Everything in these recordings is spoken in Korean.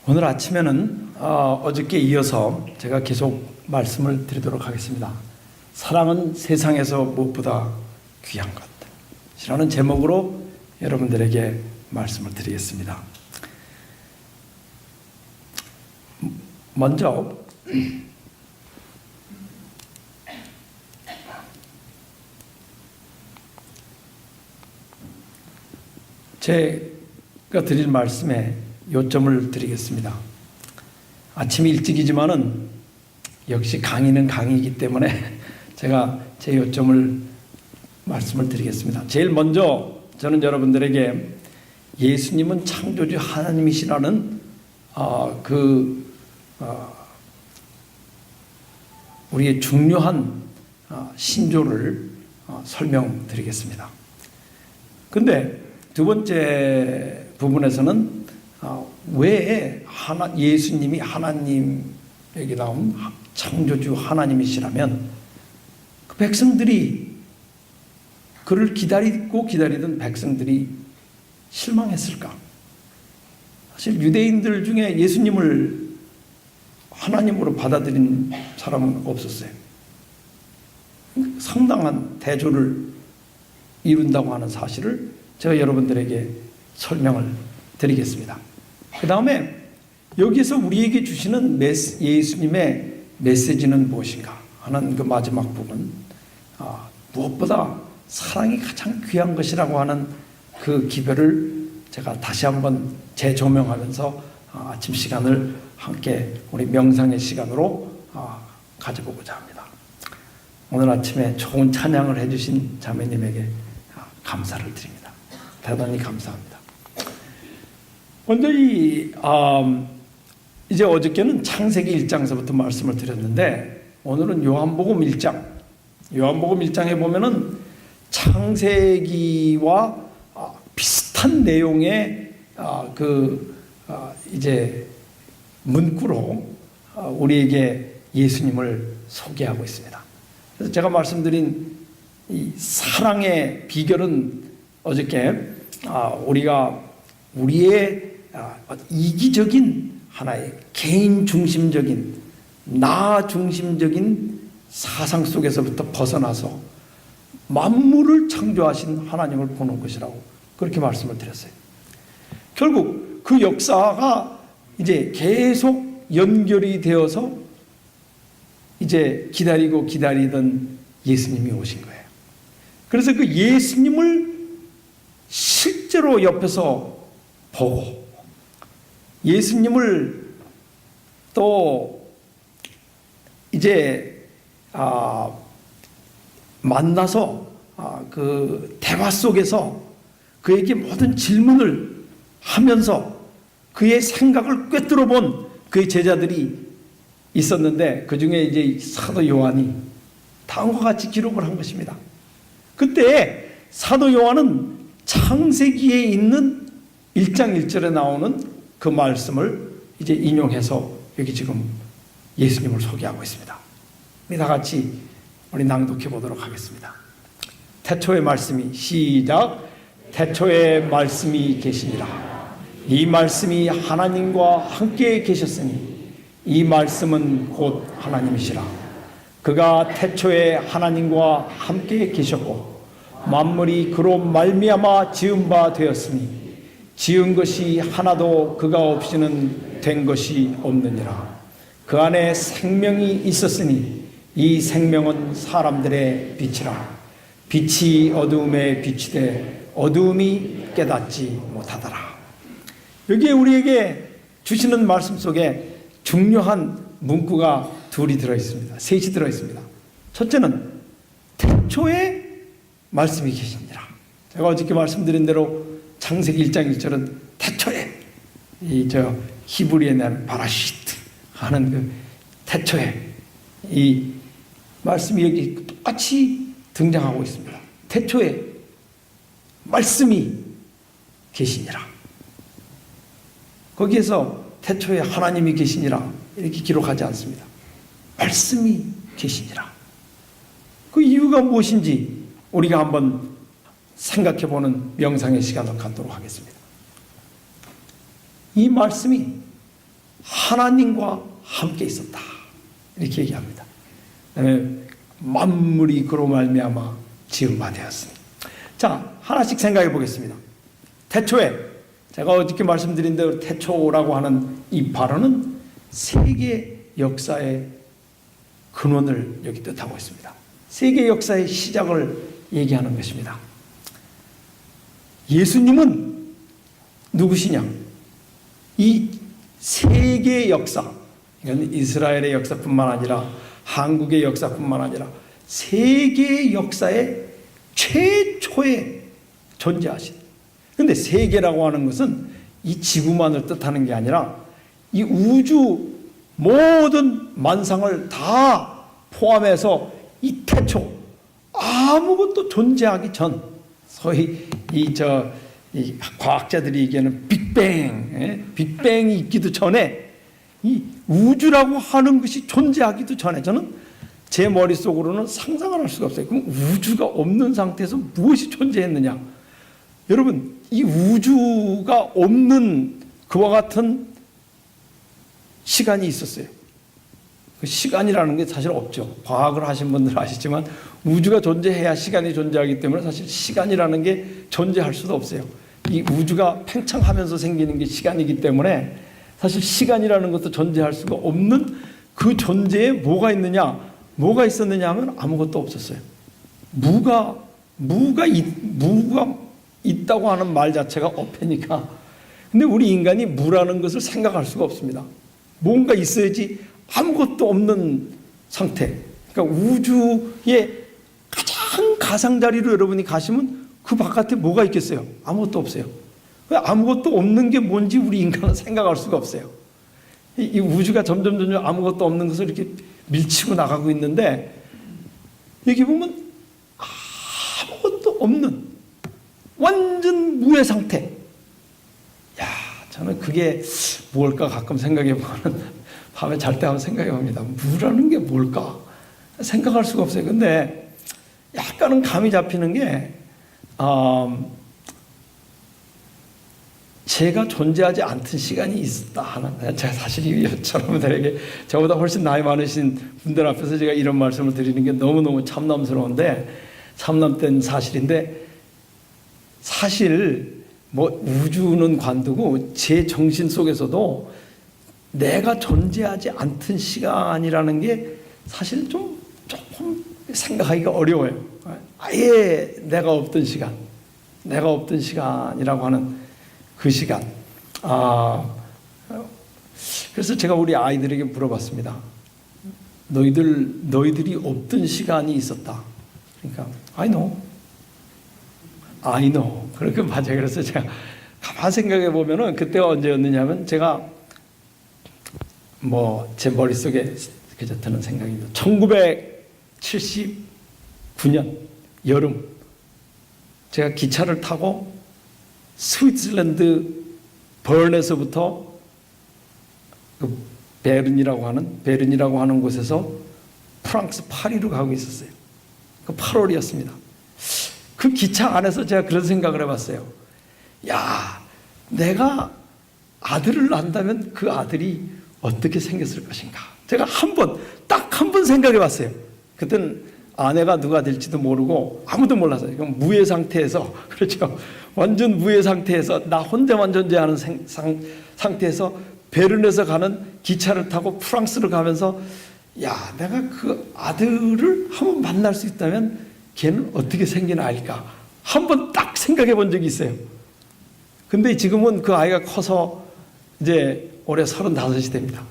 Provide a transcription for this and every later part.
오늘 아침에는 어저께 이어서 제가 계속 말씀을 드리도록 하겠습니다. 사랑은 세상에서 무엇보다 귀한 것이라는 제목으로 여러분들에게 말씀을 드리겠습니다. 먼저 제가 드릴 말씀에 요점을 드리겠습니다. 아침이 일찍이지만은 역시 강의는 강의이기 때문에 제가 제 요점을 말씀을 드리겠습니다. 제일 먼저 저는 여러분들에게 예수님은 창조주 하나님이시라는 우리의 중요한 신조를 설명드리겠습니다. 근데 두 번째 부분에서는 왜 예수님이 하나님에게 나온 창조주 하나님이시라면 그 백성들이 그를 기다리던 백성들이 실망했을까? 사실 유대인들 중에 예수님을 하나님으로 받아들인 사람은 없었어요. 상당한 대조를 이룬다고 하는 사실을 제가 여러분들에게 설명을 드리겠습니다. 그 다음에 여기서 우리에게 주시는 예수님의 메시지는 무엇인가 하는 그 마지막 부분, 무엇보다 사랑이 가장 귀한 것이라고 하는 그 기별을 제가 다시 한번 재조명하면서 아침 시간을 함께 우리 명상의 시간으로 가져보고자 합니다. 오늘 아침에 좋은 찬양을 해주신 자매님에게 감사를 드립니다. 대단히 감사합니다. 먼저 이제 어저께는 창세기 1장서부터 말씀을 드렸는데 오늘은 요한복음 1장. 요한복음 1장에 보면은 창세기와 비슷한 내용의 이제 문구로 우리에게 예수님을 소개하고 있습니다. 그래서 제가 말씀드린 이 사랑의 비결은 어저께 우리가 우리의 이기적인 하나의 개인 중심적인 나 중심적인 사상 속에서부터 벗어나서 만물을 창조하신 하나님을 보는 것이라고 그렇게 말씀을 드렸어요. 결국 그 역사가 이제 계속 연결이 되어서 이제 기다리던 예수님이 오신 거예요. 그래서 그 예수님을 실제로 옆에서 보고 예수님을 또 이제 만나서 그 대화 속에서 그에게 모든 질문을 하면서 그의 생각을 꿰뚫어 본 그의 제자들이 있었는데 그 중에 이제 사도 요한이 다음과 같이 기록을 한 것입니다. 그때 사도 요한은 창세기에 있는 1장 1절에 나오는 그 말씀을 이제 인용해서 여기 지금 예수님을 소개하고 있습니다. 우리 다 같이 우리 낭독해 보도록 하겠습니다. 태초의 말씀이 시작. 태초에 말씀이 계시니라. 이 말씀이 하나님과 함께 계셨으니 이 말씀은 곧 하나님이시라. 그가 태초에 하나님과 함께 계셨고 만물이 그로 말미암아 지은 바 되었으니 지은 것이 하나도 그가 없이는 된 것이 없느니라. 그 안에 생명이 있었으니 이 생명은 사람들의 빛이라. 빛이 어두움에 비치되 어두움이 깨닫지 못하더라. 여기에 우리에게 주시는 말씀 속에 중요한 문구가 둘이 들어있습니다. 셋이 들어있습니다. 첫째는 태초에 말씀이 계시니라. 제가 어저께 말씀드린 대로 창세기 1장 1절은 태초에 히브리에 대한 바라시트 하는 그 태초에 이 말씀이 여기 똑같이 등장하고 있습니다. 태초에 말씀이 계시니라. 거기에서 태초에 하나님이 계시니라 이렇게 기록하지 않습니다. 말씀이 계시니라. 그 이유가 무엇인지 우리가 한번 생각해보는 명상의 시간을 갖도록 하겠습니다. 이 말씀이 하나님과 함께 있었다. 이렇게 얘기합니다. 만물이 그로 말미암아 지은 바 되었으니. 자, 하나씩 생각해 보겠습니다. 태초에, 제가 어저께 말씀드린 대로 태초라고 하는 이 발언은 세계 역사의 근원을 여기 뜻하고 있습니다. 세계 역사의 시작을 얘기하는 것입니다. 예수님은 누구시냐? 이 세계 역사, 이건 이스라엘의 역사뿐만 아니라 한국의 역사뿐만 아니라 세계 역사의 최초에 존재하신. 그런데 세계라고 하는 것은 이 지구만을 뜻하는 게 아니라 이 우주 모든 만상을 다 포함해서 이 태초, 아무것도 존재하기 전, 소위 이 과학자들이 얘기하는 빅뱅이 있기도 전에, 이 우주라고 하는 것이 존재하기도 전에, 저는 제 머릿속으로는 상상을 할 수가 없어요. 그럼 우주가 없는 상태에서 무엇이 존재했느냐? 여러분, 이 우주가 없는 그와 같은 시간이 있었어요. 그 시간이라는 게 사실 없죠. 과학을 하신 분들은 아시지만 우주가 존재해야 시간이 존재하기 때문에 사실 시간이라는 게 존재할 수도 없어요. 이 우주가 팽창하면서 생기는 게 시간이기 때문에 사실 시간이라는 것도 존재할 수가 없는 그 존재에 뭐가 있느냐, 뭐가 있었느냐 하면 아무것도 없었어요. 무가 있다고 하는 말 자체가 어폐니까. 근데 우리 인간이 무라는 것을 생각할 수가 없습니다. 뭔가 있어야지. 아무것도 없는 상태. 그러니까 우주의 가장 가장자리로 여러분이 가시면 그 바깥에 뭐가 있겠어요? 아무것도 없어요. 아무것도 없는 게 뭔지 우리 인간은 생각할 수가 없어요. 이 우주가 점점 아무것도 없는 것을 이렇게 밀치고 나가고 있는데, 여기 보면 아무것도 없는 완전 무의 상태. 야, 저는 그게 뭘까 가끔 생각해 보면 밤에 잘 때 한번 생각해 봅니다. 무라는 게 뭘까? 생각할 수가 없어요. 근데 약간은 감이 잡히는 게, 제가 존재하지 않던 시간이 있었다 하는, 제가 사실 여러분들에게 저보다 훨씬 나이 많으신 분들 앞에서 제가 이런 말씀을 드리는 게 너무너무 참남스러운데, 참남된 사실인데, 사실 뭐 우주는 관두고 제 정신 속에서도 내가 존재하지 않던 시간이라는 게 사실 조금 생각하기가 어려워요. 아예 내가 없던 시간이라고 하는 그 시간. 그래서 제가 우리 아이들에게 물어봤습니다. 너희들이 없던 시간이 있었다. 그러니까 I know. 그렇게 맞아요. 그래서 제가 가만 생각해 보면은 그때가 언제였느냐면, 제가 제 머릿속에 그저 드는 생각입니다. 1979년 여름, 제가 기차를 타고 스위스랜드 버른에서부터 그 베른이라고 하는 곳에서 프랑스 파리로 가고 있었어요. 그 8월이었습니다. 그 기차 안에서 제가 그런 생각을 해봤어요. 야, 내가 아들을 낳는다면 그 아들이 어떻게 생겼을 것인가. 제가 딱 한 번 생각해 봤어요. 그때는 아내가 누가 될지도 모르고 아무도 몰랐어요. 무의 상태에서, 그렇죠. 완전 무의 상태에서 나 혼자만 존재하는 상태에서 베른에서 가는 기차를 타고 프랑스로 가면서, 야, 내가 그 아들을 한번 만날 수 있다면 걔는 어떻게 생긴 아이일까? 한번 딱 생각해 본 적이 있어요. 근데 지금은 그 아이가 커서 이제 올해 35이 됩니다.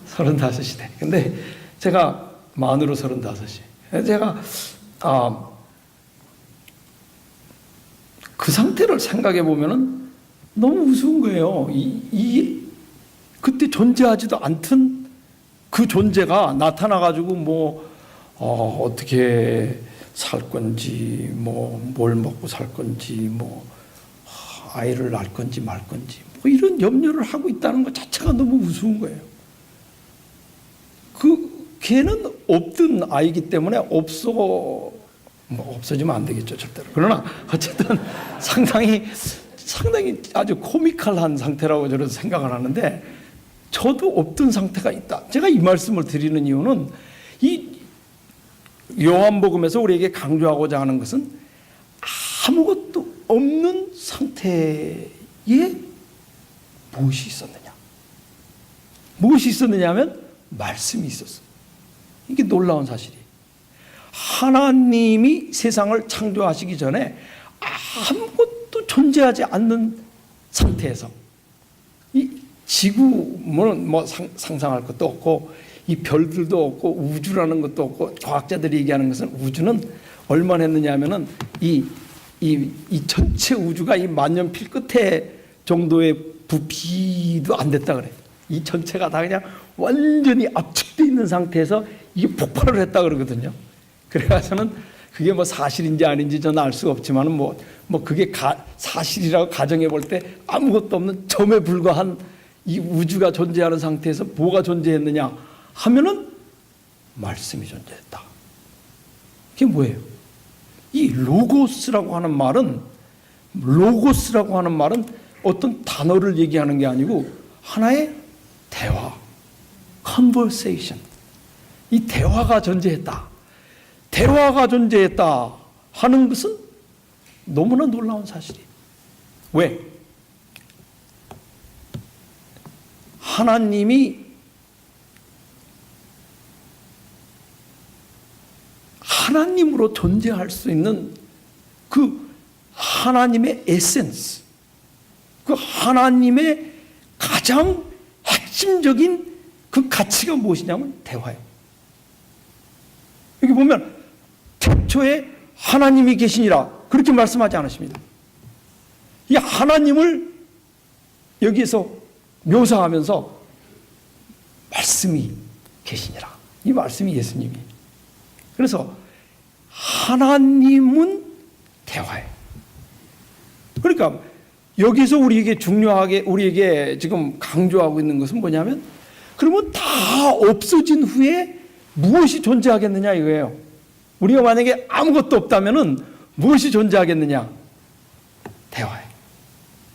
35이 돼. 근데 제가 만으로 35이. 제가 그 상태를 생각해 보면은 너무 우스운 거예요. 그때 존재하지도 않던 그 존재가 나타나 가지고 어떻게 살 건지, 뭘 먹고 살 건지, 아이를 낳을 건지 말 건지, 이런 염려를 하고 있다는 것 자체가 너무 우스운 거예요. 걔는 없던 아이기 때문에 없어지면 안 되겠죠, 절대로. 그러나 어쨌든 상당히 아주 코미컬한 상태라고 저는 생각을 하는데, 저도 없던 상태가 있다. 제가 이 말씀을 드리는 이유는 이 요한복음에서 우리에게 강조하고자 하는 것은 아무것도 없는 상태에 무엇이 있었느냐. 무엇이 있었느냐 하면 말씀이 있었어. 이게 놀라운 사실이에요. 하나님이 세상을 창조하시기 전에 아무것도 존재하지 않는 상태에서 이 지구는 뭐 상상할 것도 없고 이 별들도 없고 우주라는 것도 없고 과학자들이 얘기하는 것은 우주는 얼마나 했느냐 하면은 이 전체 우주가 이 만년필 끝에 정도의 부피도 안 됐다 그래. 이 전체가 다 그냥 완전히 압축되어 있는 상태에서 이게 폭발을 했다 그러거든요. 그래가서는 그게 뭐 사실인지 아닌지 저는 알 수가 없지만은 뭐 그게 사실이라고 가정해 볼 때 아무것도 없는 점에 불과한 이 우주가 존재하는 상태에서 뭐가 존재했느냐 하면은 말씀이 존재했다. 그게 뭐예요? 이 로고스라고 하는 말은 어떤 단어를 얘기하는 게 아니고 하나의 대화, conversation. 이 대화가 존재했다. 대화가 존재했다 하는 것은 너무나 놀라운 사실이에요. 왜? 하나님으로 존재할 수 있는 그 하나님의 에센스, 그 하나님의 가장 핵심적인 그 가치가 무엇이냐면 대화예요. 여기 보면 태초에 하나님이 계시니라 그렇게 말씀하지 않으십니다. 이 하나님을 여기에서 묘사하면서 말씀이 계시니라. 이 말씀이 예수님이에요. 그래서 하나님은 대화예요. 그러니까 여기서 우리에게 지금 강조하고 있는 것은 뭐냐면 그러면 다 없어진 후에 무엇이 존재하겠느냐 이거예요. 우리가 만약에 아무것도 없다면은 무엇이 존재하겠느냐? 대화예요.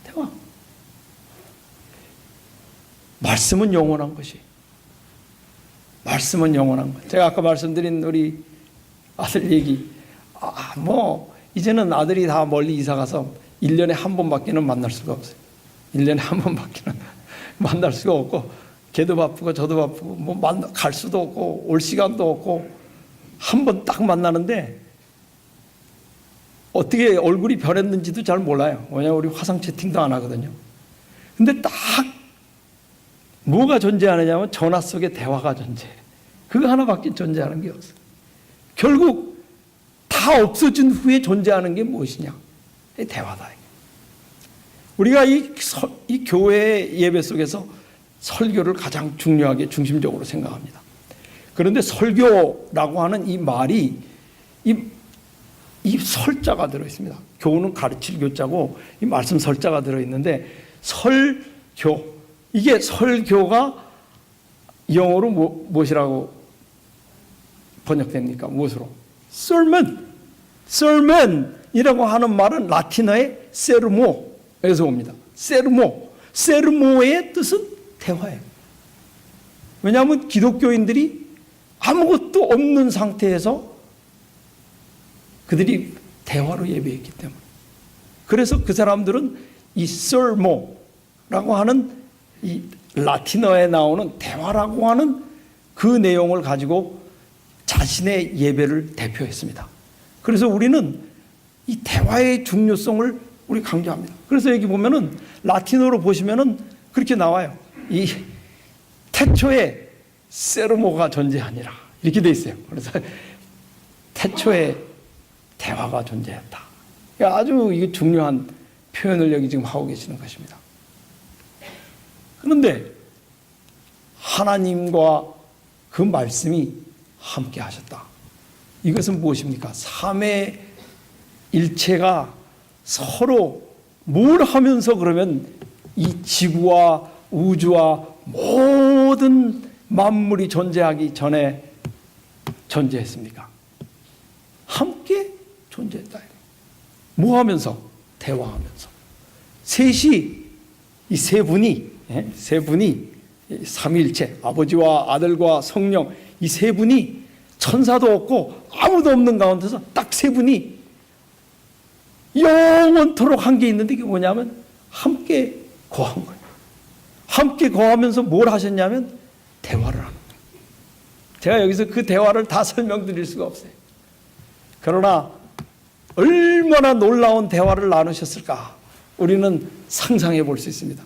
대화. 말씀은 영원한 것이. 말씀은 영원한 것. 제가 아까 말씀드린 우리 아들 얘기. 이제는 아들이 다 멀리 이사 가서 1년에 한 번밖에는 만날 수가 없어요. 1년에 한 번밖에는 만날 수가 없고, 걔도 바쁘고 저도 바쁘고, 갈 수도 없고, 올 시간도 없고, 한 번 딱 만나는데, 어떻게 얼굴이 변했는지도 잘 몰라요. 왜냐하면 우리 화상 채팅도 안 하거든요. 근데 딱 뭐가 존재하느냐면 전화 속에 대화가 존재해. 그거 하나밖에 존재하는 게 없어요. 결국 다 없어진 후에 존재하는 게 무엇이냐? 대화다. 우리가 이 교회 예배 속에서 설교를 가장 중요하게 중심적으로 생각합니다. 그런데 설교라고 하는 이 말이 이 설자가 들어있습니다. 교훈은 가르칠 교자고 이 말씀 설자가 들어있는데 설교, 이게 설교가 영어로 무엇이라고 번역됩니까? 무엇으로? sermon이라고 하는 말은 라틴어의 세르모에서 옵니다. 세르모의 뜻은 대화예요. 왜냐하면 기독교인들이 아무것도 없는 상태에서 그들이 대화로 예배했기 때문에. 그래서 그 사람들은 이 sermo라고 하는 이 라틴어에 나오는 대화라고 하는 그 내용을 가지고 자신의 예배를 대표했습니다. 그래서 우리는 이 대화의 중요성을 우리 강조합니다. 그래서 여기 보면은 라틴어로 보시면은 그렇게 나와요. 이 태초에 세르모가 존재하니라 이렇게 돼 있어요. 그래서 태초에 대화가 존재했다. 아주 이게 중요한 표현을 여기 지금 하고 계시는 것입니다. 그런데 하나님과 그 말씀이 함께 하셨다. 이것은 무엇입니까? 삼위일체가 서로 뭘 하면서 그러면 이 지구와 우주와 모든 만물이 존재하기 전에 존재했습니까? 함께 존재했다. 뭐 하면서? 대화하면서. 셋이, 이 세 분이 이 삼위일체, 아버지와 아들과 성령, 이 세 분이 천사도 없고 아무도 없는 가운데서 딱 세 분이 영원토록 한 게 있는데, 이게 뭐냐면 함께 거한 거예요. 함께 거하면서 뭘 하셨냐면 대화를 하는 거예요. 제가 여기서 그 대화를 다 설명드릴 수가 없어요. 그러나 얼마나 놀라운 대화를 나누셨을까 우리는 상상해 볼 수 있습니다.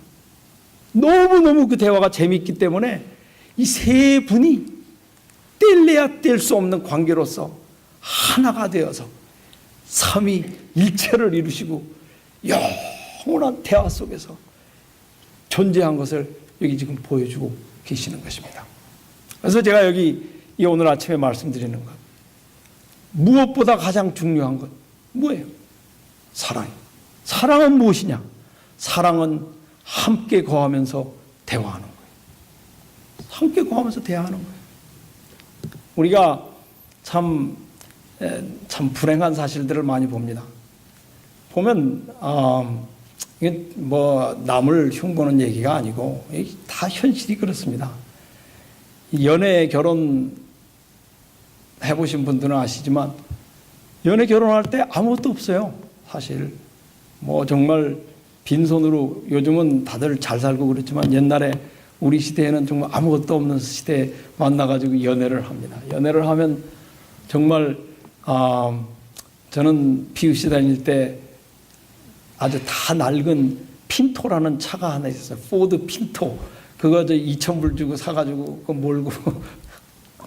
너무너무 그 대화가 재미있기 때문에 이 세 분이 뗄래야 뗄 수 없는 관계로서 하나가 되어서 삼위일체를 이루시고 영원한 대화 속에서 존재한 것을 여기 지금 보여주고 계시는 것입니다. 그래서 제가 여기 이 오늘 아침에 말씀드리는 것, 무엇보다 가장 중요한 것 뭐예요? 사랑이에요. 사랑은 무엇이냐? 사랑은 함께 거하면서 대화하는 거예요. 함께 거하면서 대화하는 거예요. 우리가 참 불행한 사실들을 많이 봅니다. 보면 이게 뭐 남을 흉보는 얘기가 아니고 다 현실이 그렇습니다. 연애 결혼 해보신 분들은 아시지만 연애 결혼할 때 아무것도 없어요. 사실 뭐 정말 빈손으로, 요즘은 다들 잘 살고 그렇지만 옛날에 우리 시대에는 정말 아무것도 없는 시대에 만나가지고 연애를 합니다. 연애를 하면 정말 저는 피우시 다닐 때 아주 다 낡은 핀토라는 차가 하나 있었어요. 포드 핀토. 그거 2,000불 주고 사가지고 그거 몰고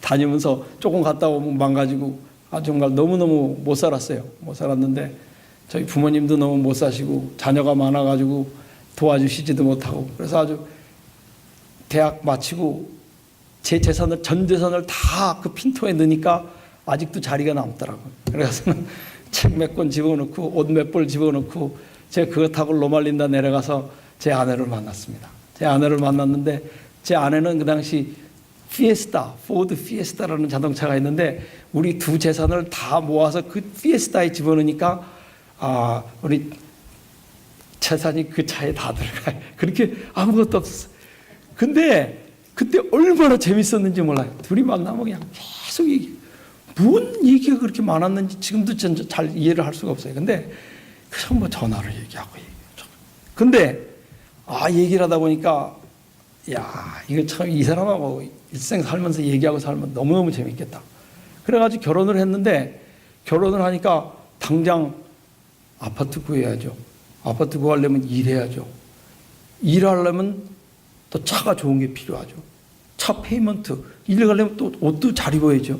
다니면서 조금 갔다 오면 망가지고 정말 너무너무 못 살았어요. 못 살았는데 저희 부모님도 너무 못 사시고 자녀가 많아가지고 도와주시지도 못하고, 그래서 아주 대학 마치고 제 재산을, 전 재산을 다 그 핀토에 넣으니까 아직도 자리가 남더라고요. 그래서 책 몇 권 집어넣고 옷 몇 벌 집어넣고 제가 그거 타고 로말린다 내려가서 제 아내를 만났습니다. 제 아내를 만났는데 제 아내는 그 당시 피에스타, 포드 피에스타라는 자동차가 있는데 우리 두 재산을 다 모아서 그 피에스타에 집어넣으니까 우리 재산이 그 차에 다 들어가요. 그렇게 아무것도 없었어요. 근데 그때 얼마나 재밌었는지 몰라요. 둘이 만나면 그냥 계속 뭔 얘기가 그렇게 많았는지 지금도 잘 이해를 할 수가 없어요. 근데 전부 전화를 얘기하고. 근데 얘기를 하다 보니까 이거 참 이 사람하고 일생 살면서 얘기하고 살면 너무너무 재밌겠다. 그래가지고 결혼을 했는데, 결혼을 하니까 당장 아파트 구해야죠. 아파트 구하려면 일해야죠. 일하려면 또 차가 좋은 게 필요하죠. 차 페이먼트, 일 가려면 또 옷도 잘 입어야죠.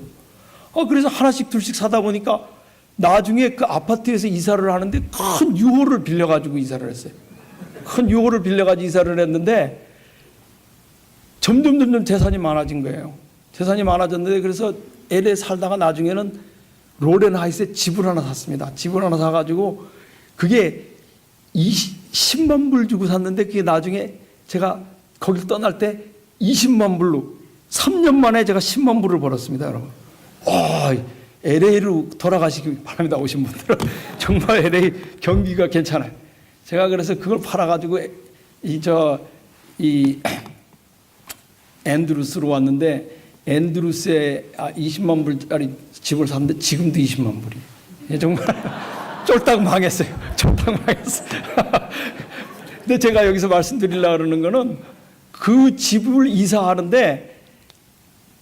그래서 하나씩 둘씩 사다 보니까 나중에 그 아파트에서 이사를 하는데 큰 유호를 빌려가지고 이사를 했어요. 큰 유호를 빌려가지고 이사를 했는데 점점 재산이 많아진 거예요. 재산이 많아졌는데, 그래서 LA에 살다가 나중에는 로렌하이스에 집을 하나 샀습니다. 집을 하나 사가지고 그게 10만 불 주고 샀는데, 그게 나중에 제가 거길 떠날 때 20만 불로 3년 만에 제가 10만 불을 벌었습니다, 여러분. LA로 돌아가시기 바랍니다. 오신 분들은 정말 LA 경기가 괜찮아요. 제가 그래서 그걸 팔아가지고 이 앤드루스로 왔는데, 앤드루스에 20만 불짜리 집을 샀는데 지금도 20만 불이에요. 정말 쫄딱 망했어요. 쫄딱 망했어요. 근데 제가 여기서 말씀드리려고 그러는 거는, 그 집을 이사하는데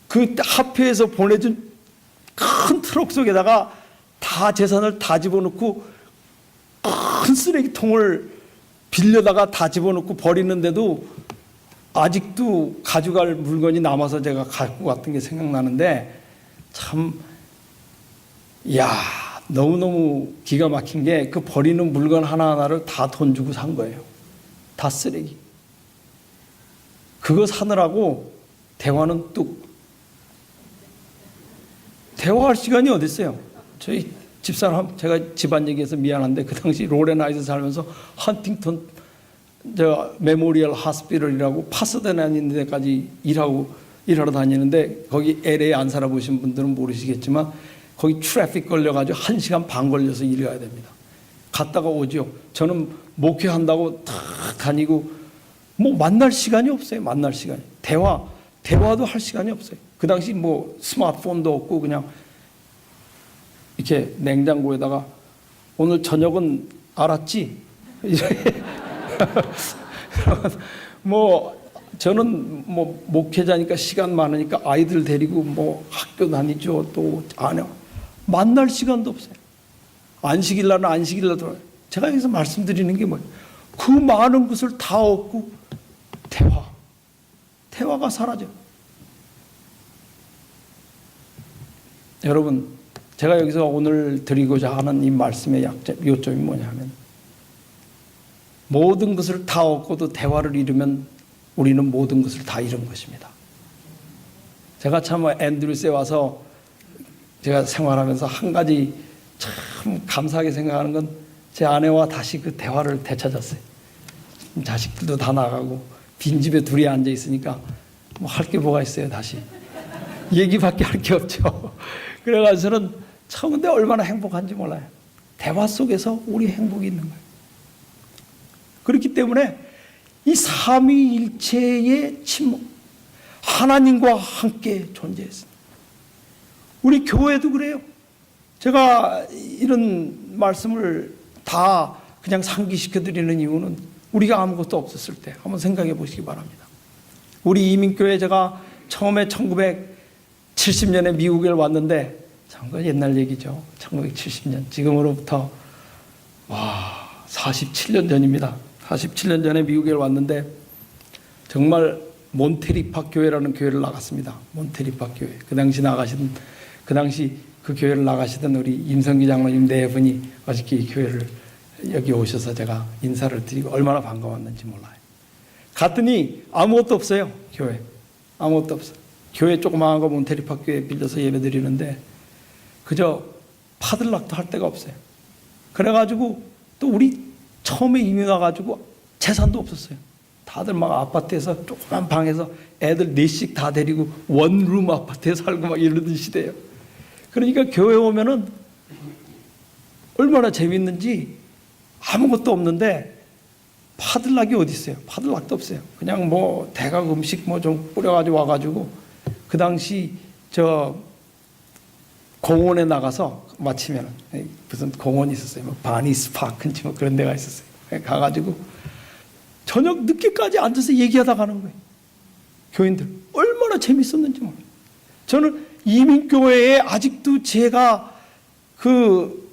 그 합회에서 보내준 큰 트럭 속에다가 다 재산을 다 집어넣고 큰 쓰레기통을 빌려다가 다 집어넣고 버리는데도 아직도 가져갈 물건이 남아서 제가 갖고 갔던 게 생각나는데, 참 너무너무 기가 막힌 게, 그 버리는 물건 하나하나를 다 돈 주고 산 거예요. 다 쓰레기. 그거 사느라고 대화는 뚝. 대화할 시간이 어디 있어요? 저희 집사람, 제가 집안 얘기해서 미안한데 그 당시 로렌하이스 살면서 헌팅턴 메모리얼 하스피럴이라고 파서데나 있는 데까지 일하러 다니는데, 거기 LA 안 살아보신 분들은 모르시겠지만 거기 트래픽 걸려가지고 1시간 반 걸려서 일을 해야 됩니다. 갔다가 오죠. 저는 목회한다고 다 다니고 뭐 만날 시간이 없어요. 만날 시간이. 대화도 할 시간이 없어요. 그 당시 뭐 스마트폰도 없고 그냥 이렇게 냉장고에다가 오늘 저녁은 알았지? 뭐 저는 뭐 목회자니까 시간 많으니까 아이들 데리고 뭐 학교 다니죠. 또 안 해요. 만날 시간도 없어요. 안식일 날은 안식일 날 들어요. 제가 여기서 말씀드리는 게 뭐예요? 그 많은 것을 다 얻고 대화가 사라져. 여러분, 제가 여기서 오늘 드리고자 하는 이 말씀의 요점이 뭐냐면, 모든 것을 다 얻고도 대화를 잃으면 우리는 모든 것을 다 잃은 것입니다. 제가 참 앤드루스에 와서 제가 생활하면서 한 가지 참 감사하게 생각하는 건 제 아내와 다시 그 대화를 되찾았어요. 자식들도 다 나가고 빈집에 둘이 앉아 있으니까 뭐 할 게 뭐가 있어요. 다시 얘기밖에 할 게 없죠. 그래가지고 저는 처음 근데 얼마나 행복한지 몰라요. 대화 속에서 우리 행복이 있는 거예요. 그렇기 때문에 이 삼위일체의 침묵, 하나님과 함께 존재했습니다. 우리 교회도 그래요. 제가 이런 말씀을 다 그냥 상기시켜 드리는 이유는 우리가 아무것도 없었을 때 한번 생각해 보시기 바랍니다. 우리 이민교회 제가 처음에 1970년에 미국에 왔는데, 참 옛날 얘기죠. 1970년. 지금으로부터 47년 전입니다. 47년 전에 미국에 왔는데 정말 몬테리팍 교회라는 교회를 나갔습니다. 몬테리팍 교회. 그 당시 그 교회를 나가시던 우리 임성기 장로님 네 분이 어저께 이 교회를 여기 오셔서 제가 인사를 드리고 얼마나 반가웠는지 몰라요. 갔더니 아무것도 없어요. 교회. 아무것도 없어요. 교회 조그마한 거 몬테리팍 교회 빌려서 예배 드리는데 그저 파들락도 할 데가 없어요. 그래가지고 또 우리 처음에 이민 와가지고 재산도 없었어요. 다들 막 아파트에서 조그만 방에서 애들 넷씩 다 데리고 원룸 아파트에 살고 막 이러던 시대예요. 그러니까 교회 오면은 얼마나 재밌는지 아무것도 없는데 파들락이 어디 있어요? 파들락도 없어요. 그냥 뭐 대각 음식 뭐 좀 뿌려가지고 와가지고 그 당시 저 공원에 나가서 마치면 무슨 공원이 있었어요. 뭐 바니스 파크인지 뭐 그런 데가 있었어요. 가가지고 저녁 늦게까지 앉아서 얘기하다 가는 거예요. 교인들 얼마나 재밌었는지 몰라요. 저는 이민교회에 아직도 제가 그